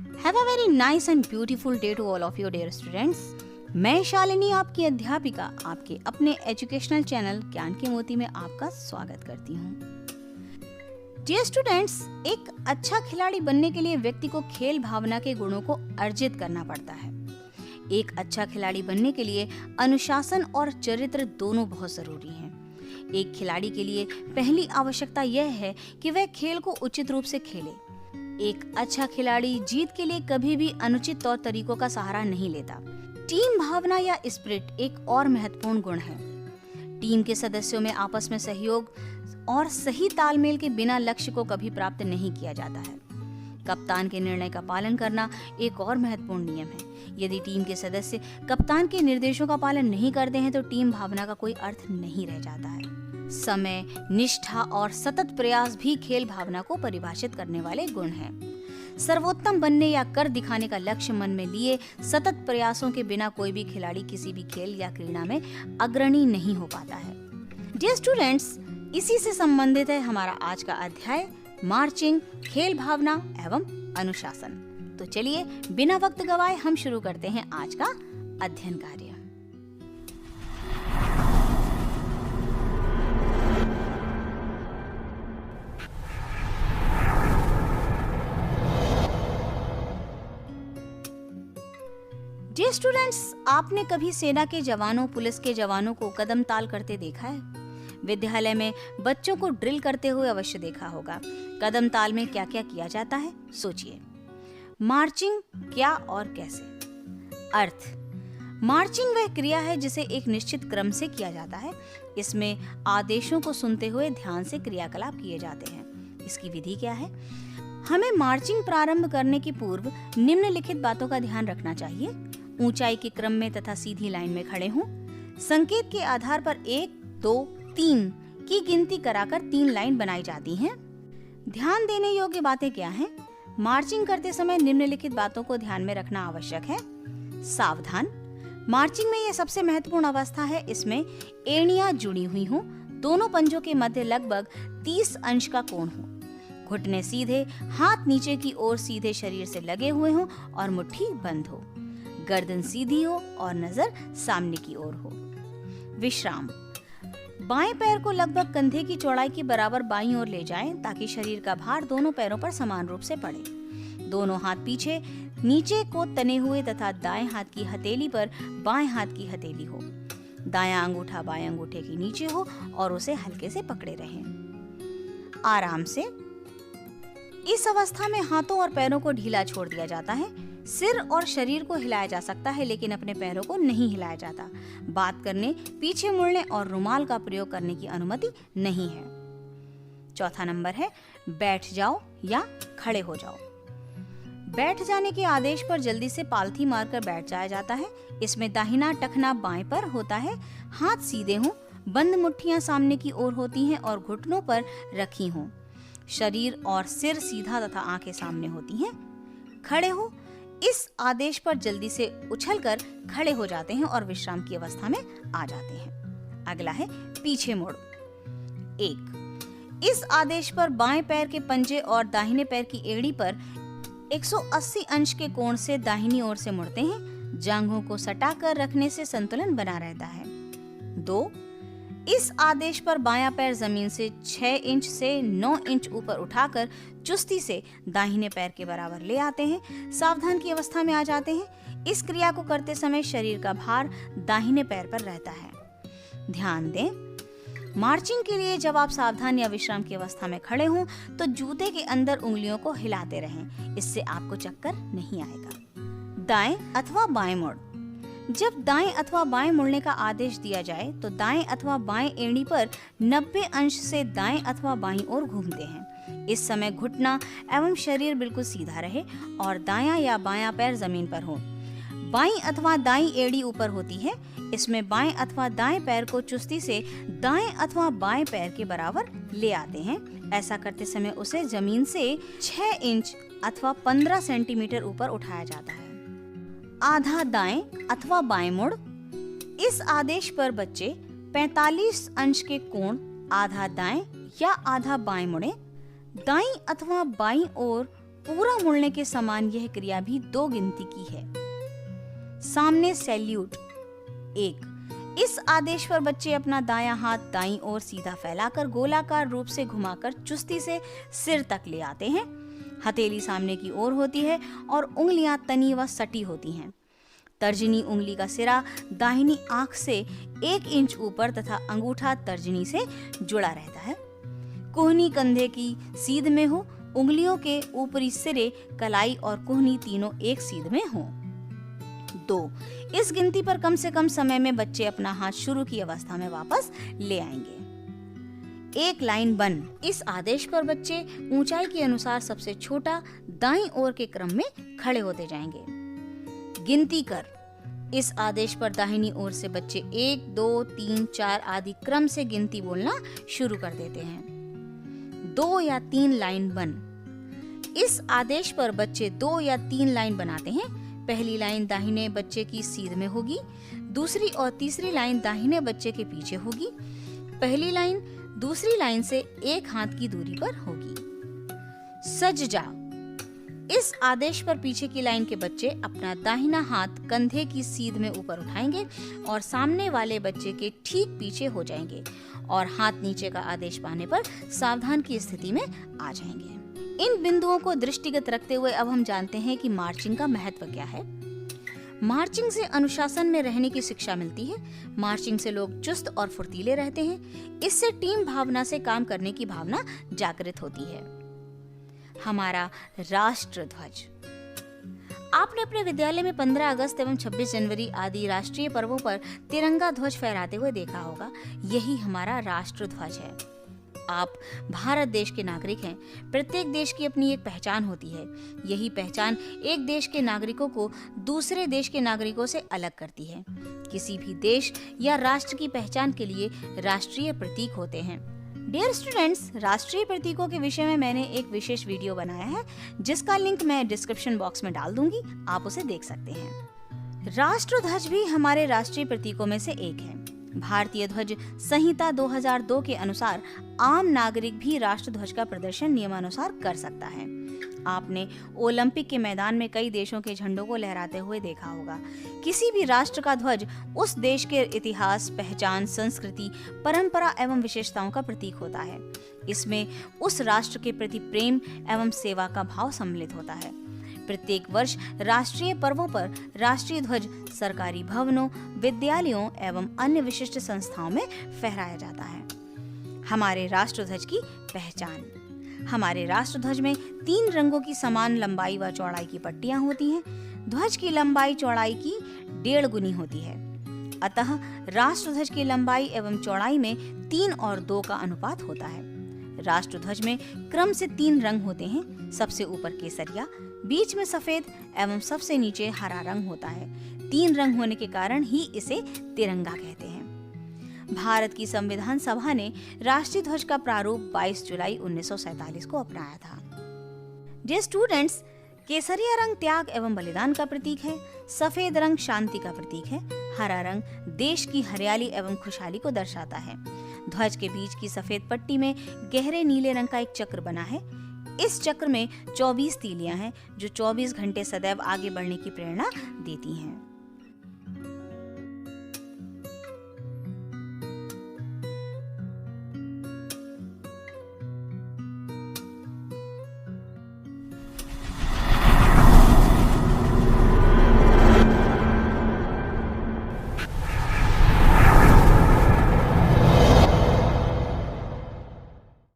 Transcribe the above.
Have a very nice and beautiful day to all of you dear students. मैं शालिनी आपकी अध्यापिका आपके अपने एजुकेशनल चैनल ज्ञान के मोती में आपका स्वागत करती हूँ। डियर स्टूडेंट्स, एक अच्छा खिलाड़ी बनने के लिए व्यक्ति को खेल भावना के गुणों को अर्जित करना पड़ता है। एक अच्छा खिलाड़ी बनने के लिए अनुशासन और चरित्र दोनों बहुत जरूरी हैं। एक खिलाड़ी के लिए पहली आवश्यकता यह है कि वह खेल को उचित रूप से खेले। एक अच्छा खिलाड़ी जीत के लिए कभी भी अनुचित तौर तरीकों का सहारा नहीं लेता। टीम भावना या स्पिरिट एक और महत्वपूर्ण गुण है। टीम के सदस्यों में आपस में सहयोग और सही तालमेल के बिना लक्ष्य को कभी प्राप्त नहीं किया जाता है। कप्तान के निर्णय का पालन करना एक और महत्वपूर्ण नियम है। यदि टीम के सदस्य कप्तान के निर्देशों का पालन नहीं करते हैं तो टीम भावना का कोई अर्थ नहीं रह जाता है। समय, निष्ठा और सतत प्रयास भी खेल भावना को परिभाषित करने वाले गुण हैं। सर्वोत्तम बनने या कर दिखाने का लक्ष्य मन में लिए सतत प्रयासों के बिना कोई भी खिलाड़ी किसी भी खेल या क्रीड़ा में अग्रणी नहीं हो पाता है। डियर स्टूडेंट्स, इसी से संबंधित है हमारा आज का अध्याय मार्चिंग, खेल भावना एवं अनुशासन। तो चलिए बिना वक्त गवाए हम शुरू करते हैं आज का अध्ययन कार्य। डियर स्टूडेंट्स, आपने कभी सेना के जवानों, पुलिस के जवानों को कदम ताल करते देखा है? विद्यालय में बच्चों को ड्रिल करते हुए अवश्य देखा होगा। कदम ताल में क्या क्या किया जाता है, सोचिए। मार्चिंग क्या और कैसे? अर्थ: मार्चिंग वह क्रिया है जिसे एक निश्चित क्रम से किया जाता है। इसमें आदेशों को सुनते हुए ध्यान से क्रियाकलाप किए जाते हैं। इसकी विधि क्या है? हमें मार्चिंग प्रारंभ करने की पूर्व निम्नलिखित बातों का ध्यान रखना चाहिए। ऊंचाई के क्रम में तथा सीधी लाइन में खड़े हों। संकेत के आधार पर 1, 2, 3 की गिनती कराकर 3 लाइन बनाई जाती हैं। ध्यान देने योग्य बातें क्या हैं? मार्चिंग करते समय निम्नलिखित बातों को ध्यान में रखना आवश्यक है। सावधान: मार्चिंग में यह सबसे महत्वपूर्ण अवस्था है। इसमें एड़ियां जुड़ी हुई हों, दोनों पंजों के मध्य लगभग 30 अंश का कोण हो, घुटने सीधे, हाथ नीचे की ओर सीधे शरीर से लगे हुए हों और मुट्ठी बंद हो, गर्दन सीधी हो और नजर सामने की ओर हो। विश्राम: बाएं पैर को लगभग कंधे की चौड़ाई के बराबर बाईं ओर ले जाएं ताकि शरीर का भार दोनों पैरों पर समान रूप से पड़े। दोनों हाथ पीछे नीचे को तने हुए तथा दाएं हाथ की हथेली पर बाएं हाथ की हथेली हो। दायां अंगूठा बाएं अंगूठे के नीचे हो और उसे हल्के से पकड़े रहें। आराम से: इस अवस्था में हाथों और पैरों को ढीला छोड़ दिया जाता है। सिर और शरीर को हिलाया जा सकता है लेकिन अपने पैरों को नहीं हिलाया जाता। बात करने, पीछे मुड़ने और रुमाल का प्रयोग करने की अनुमति नहीं है। चौथा नंबर है बैठ जाओ या खड़े हो जाओ। बैठ जाने के आदेश पर जल्दी से पालथी मारकर बैठ जाया जाता है। इसमें दाहिना टखना बाएं पर होता है। हाथ सीधे हों, बंद मुट्ठियां सामने की ओर होती हैं और घुटनों पर रखी हों। शरीर और सिर सीधा तथा आंखें सामने होती हैं। खड़े हो: इस आदेश पर जल्दी से उछलकर खड़े हो जाते हैं और विश्राम की अवस्था में आ जाते हैं। अगला है पीछे मुड़। 1. इस आदेश पर बाएं पैर के पंजे और दाहिने पैर की एड़ी पर 180 अंश के कोण से दाहिनी ओर से मुड़ते हैं। जांघों को सटाकर रखने से संतुलन बना रहता है। 2. इस आदेश पर बायां पैर जमीन से 6 इंच से 9 इंच ऊपर उठाकर चुस्ती से दाहिने पैर के बराबर ले आते हैं। सावधान की अवस्था में आ जाते हैं। इस क्रिया को करते समय शरीर का भार दाहिने पैर पर रहता है। ध्यान दें, मार्चिंग के लिए जब आप सावधान या विश्राम की अवस्था में खड़े हों तो जूते के अंदर उंगलियों को हिलाते रहें। इससे आपको चक्कर नहीं आएगा। दाएं अथवा बाएं मुड़: जब दाएं अथवा बाएं मुड़ने का आदेश दिया जाए तो दाएं अथवा बाएं एड़ी पर 90 अंश से दाएं अथवा बाईं ओर घूमते हैं। इस समय घुटना एवं शरीर बिल्कुल सीधा रहे और दायां या बायां पैर जमीन पर हो। बाईं अथवा दाईं एड़ी ऊपर होती है। इसमें बाएं अथवा दाएं पैर को चुस्ती से दाएं अथवा बाएं पैर के बराबर ले आते हैं। ऐसा करते समय उसे जमीन से 6 इंच अथवा 15 सेंटीमीटर ऊपर उठाया जाता है। आधा दाएं अथवा बाएं मुड़: इस आदेश पर बच्चे 45 अंश के कोण आधा दाएं या आधा बाएं मुड़े। दाईं अथवा बाईं ओर पूरा मुड़ने के समान यह क्रिया भी 2 गिनती की है। सामने सैल्यूट 1। इस आदेश पर बच्चे अपना दायां हाथ दाईं ओर सीधा फैलाकर गोलाकार रूप से घुमाकर चुस्ती से सिर तक ले आते हैं। हथेली सामने की ओर होती है और उंगलियां तनी व सटी होती हैं। तर्जनी उंगली का सिरा दाहिनी आंख से 1 इंच ऊपर तथा अंगूठा तर्जनी से जुड़ा रहता है। कोहनी कंधे की सीध में हो, उंगलियों के ऊपरी सिरे कलाई और कोहनी तीनों एक सीध में हो। 2। इस गिनती पर कम से कम समय में बच्चे अपना हाथ शुरू की अवस्था में वापस ले आएंगे। 1 लाइन बन। इस आदेश पर बच्चे ऊंचाई के अनुसार सबसे छोटा दाईं ओर के क्रम में खड़े होते जाएंगे। गिनती कर। इस आदेश पर दाहिनी ओर से बच्चे 1, 2, 3, 4 आदि क्रम से गिनती बोलना शुरू कर देते हैं। 2 या 3 लाइन बन। इस आदेश पर बच्चे 2 या 3 लाइन बनाते हैं। पहली लाइन दाहिने बच्चे की सीध में होगी, दूसरी और तीसरी लाइन दाहिने बच्चे के पीछे होगी। पहली लाइन दूसरी लाइन से 1 हाथ की दूरी पर होगी। सज जा। इस आदेश पर पीछे की लाइन के बच्चे अपना दाहिना हाथ कंधे की सीध में ऊपर उठाएंगे और सामने वाले बच्चे के ठीक पीछे हो जाएंगे और हाथ नीचे का आदेश पाने पर सावधान की स्थिति में आ जाएंगे। इन बिंदुओं को दृष्टिगत रखते हुए अब हम जानते हैं कि मार्चिंग का महत्व क्या है। मार्चिंग से अनुशासन में रहने की शिक्षा मिलती है। मार्चिंग से लोग चुस्त और फुर्तीले रहते हैं। इससे टीम भावना से काम करने की भावना जागृत होती है। हमारा राष्ट्र ध्वज। आपने अपने विद्यालय में 15 अगस्त एवं 26 जनवरी आदि राष्ट्रीय पर्वों पर तिरंगा ध्वज फहराते हुए देखा होगा। यही हमारा राष्ट्र ध्वज है। आप भारत देश के नागरिक हैं। प्रत्येक देश की अपनी एक पहचान होती है। यही पहचान एक देश के नागरिकों को दूसरे देश के नागरिकों से अलग करती है। किसी भी देश या राष्ट्र की पहचान के लिए राष्ट्रीय प्रतीक होते हैं। डियर स्टूडेंट्स, राष्ट्रीय प्रतीकों के विषय में मैंने एक विशेष वीडियो बनाया है जिसका लिंक मैं डिस्क्रिप्शन बॉक्स में डाल दूंगी, आप उसे देख सकते हैं। राष्ट्र ध्वज भी हमारे राष्ट्रीय प्रतीकों में से एक है। भारतीय ध्वज संहिता 2002 के अनुसार आम नागरिक भी राष्ट्र ध्वज का प्रदर्शन नियमानुसार कर सकता है। आपने ओलंपिक के मैदान में कई देशों के झंडों को लहराते हुए देखा होगा। किसी भी राष्ट्र का ध्वज उस देश के इतिहास, पहचान, संस्कृति, परंपरा एवं विशेषताओं का प्रतीक होता है। इसमें उस राष्ट्र के प्रति प्रेम एवं सेवा का भाव सम्मिलित होता है। प्रत्येक वर्ष राष्ट्रीय पर्वों पर राष्ट्रीय ध्वज सरकारी भवनों, विद्यालयों एवं अन्य विशिष्ट संस्थाओं में फहराया जाता है। हमारे राष्ट्र ध्वज की पहचान। हमारे राष्ट्र ध्वज में 3 रंगों की समान लंबाई व चौड़ाई की पट्टियां होती हैं। ध्वज की लंबाई चौड़ाई की 1.5 गुनी होती है। अतः राष्ट्र ध्वज की लंबाई एवं चौड़ाई में 3 और 2 का अनुपात होता है। राष्ट्र ध्वज में क्रम से 3 रंग होते हैं। सबसे ऊपर केसरिया, बीच में सफेद एवं सबसे नीचे हरा रंग होता है। 3 रंग होने के कारण ही इसे तिरंगा कहते हैं। भारत की संविधान सभा ने राष्ट्रीय ध्वज का प्रारूप 22 जुलाई 1947 को अपनाया था। डियर स्टूडेंट्स, केसरिया रंग त्याग एवं बलिदान का प्रतीक है। सफेद रंग शांति का प्रतीक है। हरा रंग देश की हरियाली एवं खुशहाली को दर्शाता है। ध्वज के बीच की सफेद पट्टी में गहरे नीले रंग का एक चक्र बना है। इस चक्र में 24 तीलियां हैं जो 24 घंटे सदैव आगे बढ़ने की प्रेरणा देती हैं।